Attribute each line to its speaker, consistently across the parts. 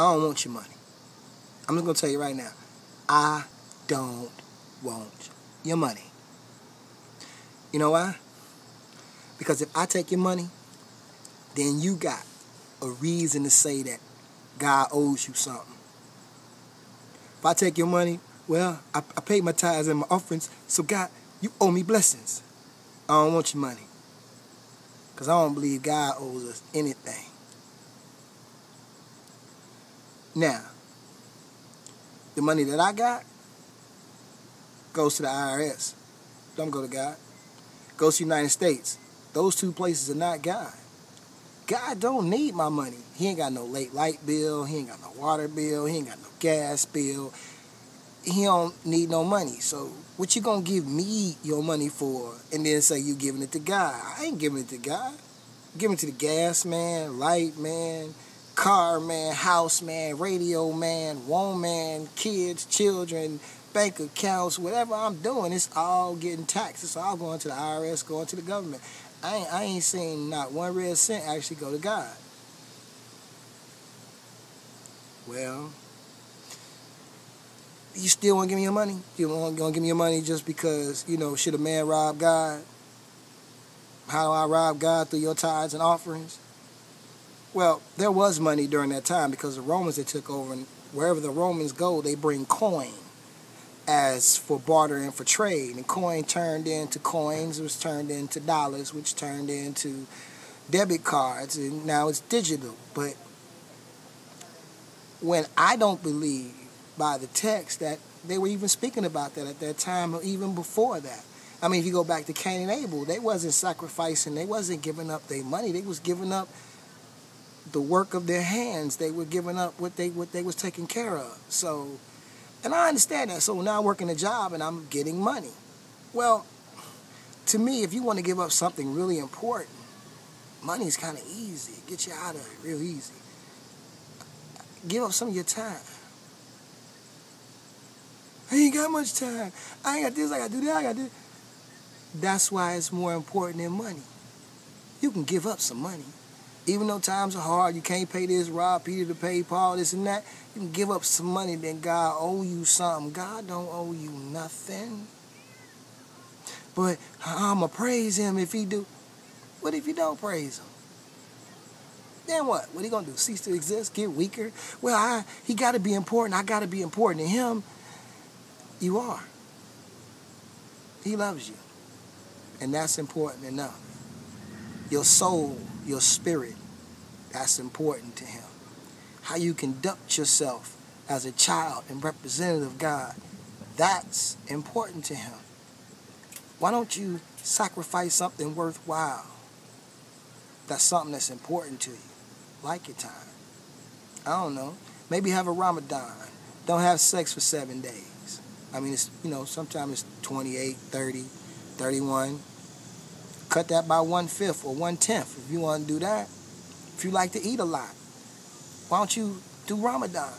Speaker 1: don't want your money. I'm just going to tell you right now. I don't want your money. You know why? Because if I take your money, then you got a reason to say that God owes you something. If I take your money, well, I paid my tithes and my offerings, so God, you owe me blessings. I don't want your money. Because I don't believe God owes us anything. Now, the money that I got goes to the IRS. Don't go to God. Goes to the United States. Those two places are not God. God don't need my money. He ain't got no late light bill. He ain't got no water bill. He ain't got no gas bill. He don't need no money. So what you gonna give me your money for and then say you giving it to God? I ain't giving it to God. I'm giving it to the gas man, light man, car man, house man, radio man, woman, kids, children, bank accounts, whatever I'm doing, it's all getting taxed. It's all going to the IRS, going to the government. I ain't seen not one red cent actually go to God. Well, you still want to give me your money? You want to give me your money just because, should a man rob God? How do I rob God? Through your tithes and offerings? Well, there was money during that time because the Romans that took over, and wherever the Romans go, they bring coin as for barter and for trade. And coin turned into coins, it was turned into dollars, which turned into debit cards, and now it's digital. But when I don't believe by the text that they were even speaking about that at that time or even before that. I mean, if you go back to Cain and Abel, they wasn't sacrificing, they wasn't giving up their money, they was giving up the work of their hands. They were giving up what they was taking care of. So, and I understand that. So now I'm working a job and I'm getting money. Well, to me, if you want to give up something really important, money is kind of easy. It gets you out of it real easy. Give up some of your time. I ain't got much time. I ain't got this, I got to do that, I got to do that. That's why it's more important than money. You can give up some money. Even though times are hard, you can't pay this, rob Peter to pay Paul, this and that. You can give up some money, then God owe you something. God don't owe you nothing. But I'm going to praise him if he do. What if you don't praise him? Then what? What are you going to do? Cease to exist? Get weaker? Well, he got to be important. I got to be important to him. You are. He loves you. And that's important enough. Your soul, your spirit, that's important to him. How you conduct yourself as a child and representative of God, that's important to him. Why don't you sacrifice something worthwhile? That's something that's important to you. Like your time. I don't know. Maybe have a Ramadan. Don't have sex for 7 days. I mean, it's, sometimes it's 28, 30, 31. Cut that by 1/5 or 1/10 if you want to do that. If you like to eat a lot, why don't you do Ramadan?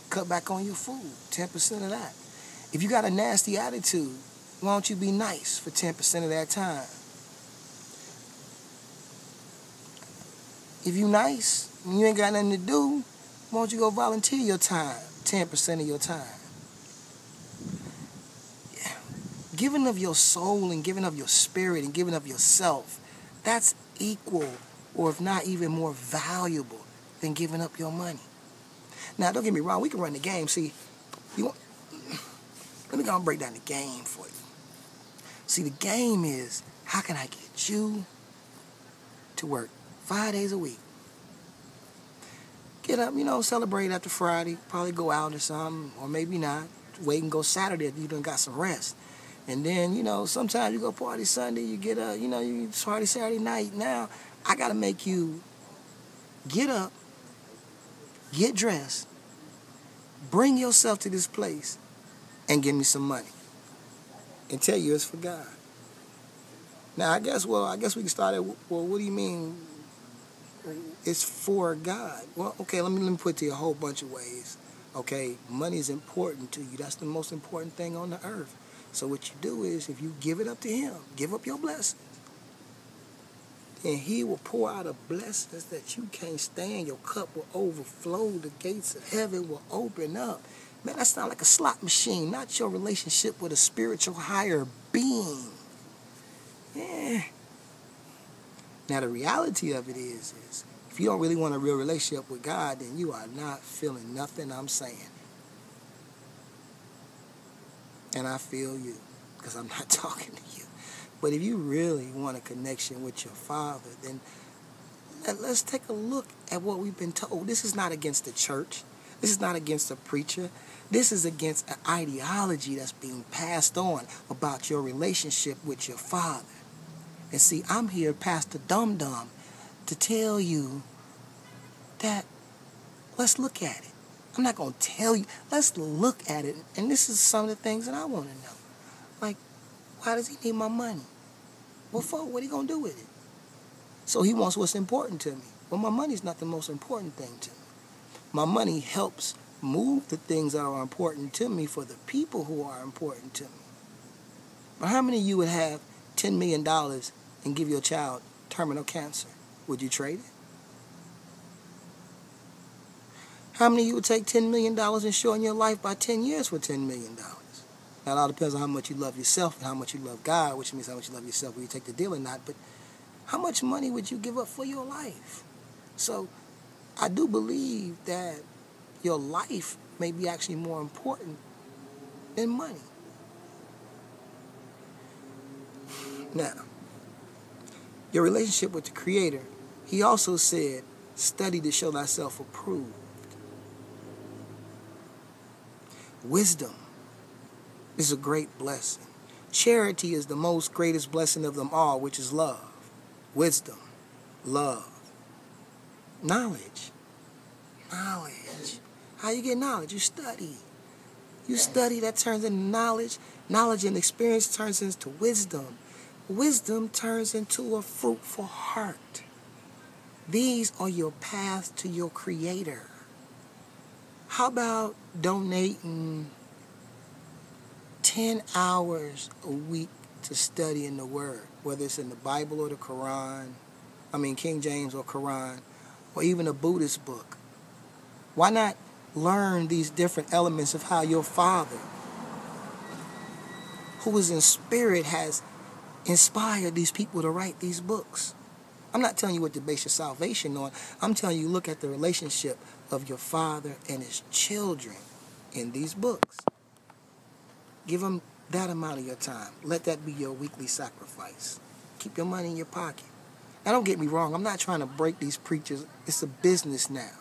Speaker 1: Cut back on your food, 10% of that. If you got a nasty attitude, why don't you be nice for 10% of that time? If you nice and you ain't got nothing to do, why don't you go volunteer your time, 10% of your time? Giving of your soul and giving of your spirit and giving of yourself, that's equal or if not even more valuable than giving up your money. Now, don't get me wrong, we can run the game. See, let me go and break down the game for you. See, the game is, how can I get you to work 5 days a week? Get up, celebrate after Friday, probably go out or something, or maybe not. Wait and go Saturday if you done got some rest. And then, sometimes you go party Sunday, you get up, you party Saturday night. Now, I got to make you get up, get dressed, bring yourself to this place, and give me some money. And tell you it's for God. Now, I guess we can start at, well, what do you mean it's for God? Well, okay, let me put it to you a whole bunch of ways. Okay, money is important to you. That's the most important thing on the earth. So what you do is, if you give it up to him, give up your blessings, then he will pour out a blessings that you can't stand. Your cup will overflow. The gates of heaven will open up. Man, that sounds like a slot machine, not your relationship with a spiritual higher being. Yeah. Now, the reality of it is if you don't really want a real relationship with God, then you are not feeling nothing I'm saying. And I feel you, because I'm not talking to you. But if you really want a connection with your Father, then let's take a look at what we've been told. This is not against the church. This is not against a preacher. This is against an ideology that's being passed on about your relationship with your Father. And see, I'm here, Pastor Dum Dum, to tell you that let's look at it. I'm not going to tell you. Let's look at it. And this is some of the things that I want to know. Like, why does he need my money? What for? What are he going to do with it? So he wants what's important to me. Well, my money's not the most important thing to me. My money helps move the things that are important to me for the people who are important to me. But how many of you would have $10 million and give your child terminal cancer? Would you trade it? How many of you would take $10 million and shorten your life by 10 years for $10 million? Now, it all depends on how much you love yourself and how much you love God, which means how much you love yourself when you take the deal or not. But how much money would you give up for your life? So I do believe that your life may be actually more important than money. Now, your relationship with the Creator, he also said, study to show thyself approved. Wisdom is a great blessing. Charity is the most greatest blessing of them all, which is love. Wisdom, love, knowledge. Knowledge. How you get knowledge? You study. You study, that turns into knowledge. Knowledge and experience turns into wisdom. Wisdom turns into a fruitful heart. These are your paths to your Creator. How about donating 10 hours a week to study in the Word, whether it's in the Bible or the Quran, King James or Quran, or even a Buddhist book? Why not learn these different elements of how your Father, who is in spirit, has inspired these people to write these books? I'm not telling you what to base your salvation on. I'm telling you, look at the relationship of your Father and his children in these books. Give them that amount of your time. Let that be your weekly sacrifice. Keep your money in your pocket. Now, don't get me wrong. I'm not trying to break these preachers. It's a business now.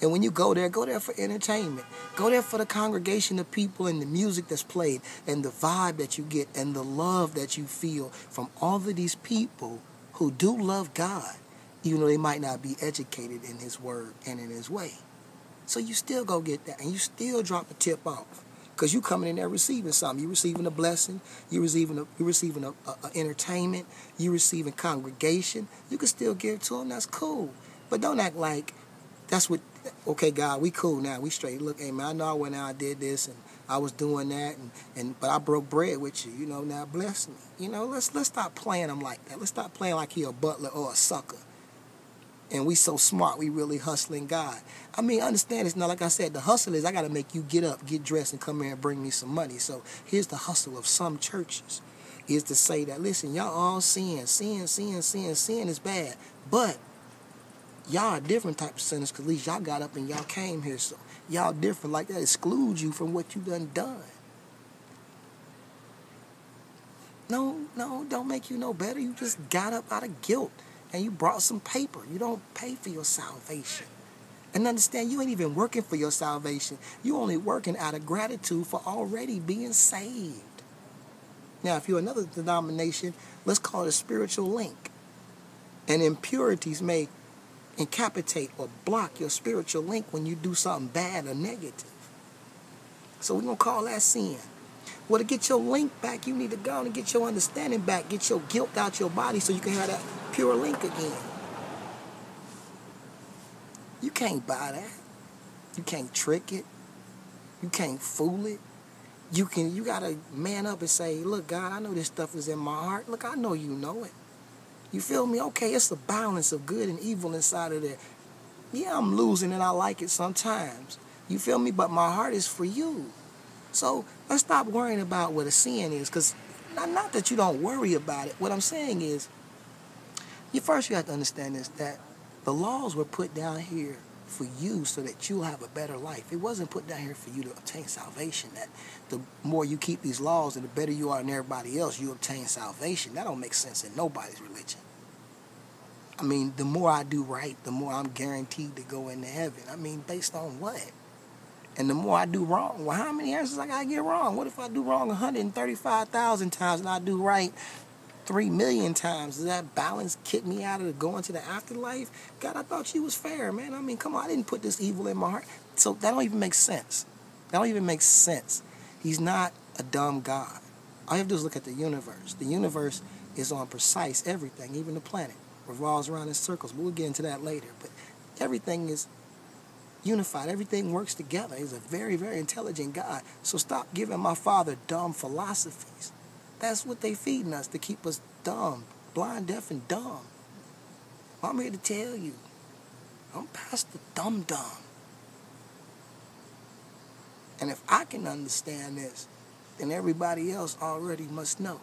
Speaker 1: And when you go there for entertainment. Go there for the congregation of people and the music that's played and the vibe that you get and the love that you feel from all of these people who do love God, even though they might not be educated in his word and in his way. So you still go get that, and you still drop a tip off, because you coming in there receiving something. You receiving a blessing. You receiving a entertainment. You receiving congregation. You can still give to them. That's cool. But don't act like that's what. Okay, God, we cool now. We straight. Look, hey man, I know I went out, I did this, and I was doing that, but I broke bread with you. Now bless me. Let's stop playing him like that. Let's stop playing like he a butler or a sucker. And we so smart, we really hustling God. Understand, it's not like I said, the hustle is I got to make you get up, get dressed, and come here and bring me some money. So here's the hustle of some churches, is to say that, listen, y'all all sin. Sin is bad. But y'all are different type of sinners, because at least y'all got up and y'all came here. So y'all different. Like that excludes you from what you done. No, don't make you no better. You just got up out of guilt. And you brought some paper. You don't pay for your salvation. And understand, you ain't even working for your salvation. You only working out of gratitude for already being saved. Now, if you're another denomination, let's call it a spiritual link. And impurities may incapacitate or block your spiritual link when you do something bad or negative. So we're going to call that sin. Well, to get your link back, you need to go and get your understanding back. Get your guilt out your body so you can have that pure link again. You can't buy that. You can't trick it. You can't fool it. You gotta man up and say, look, God, I know this stuff is in my heart. Look, I know you know it. You feel me? Okay, it's a balance of good and evil inside of there. Yeah, I'm losing and I like it sometimes. You feel me? But my heart is for you. So let's stop worrying about what a sin is, because not that you don't worry about it. What I'm saying is, you have to understand this, that the laws were put down here for you so that you'll have a better life. It wasn't put down here for you to obtain salvation. That the more you keep these laws and the better you are than everybody else, you obtain salvation. That don't make sense in nobody's religion. I mean, the more I do right, the more I'm guaranteed to go into heaven. I mean, based on what? And the more I do wrong, well, how many answers I gotta get wrong? What if I do wrong 135,000 times and I do right 3 million times? Does that balance kick me out of going to the afterlife? God, I thought you was fair, man. I mean, come on, I didn't put this evil in my heart. So that don't even make sense. That don't even make sense. He's not a dumb God. All you have to do is look at the universe. The universe is on precise everything, even the planet revolves around in circles. But we'll get into that later. But everything is unified. Everything works together. He's a very, very intelligent God. So stop giving my father dumb philosophies. That's what they feeding us, to keep us dumb, blind, deaf, and dumb. I'm here to tell you, I'm past the dumb. And if I can understand this, then everybody else already must know.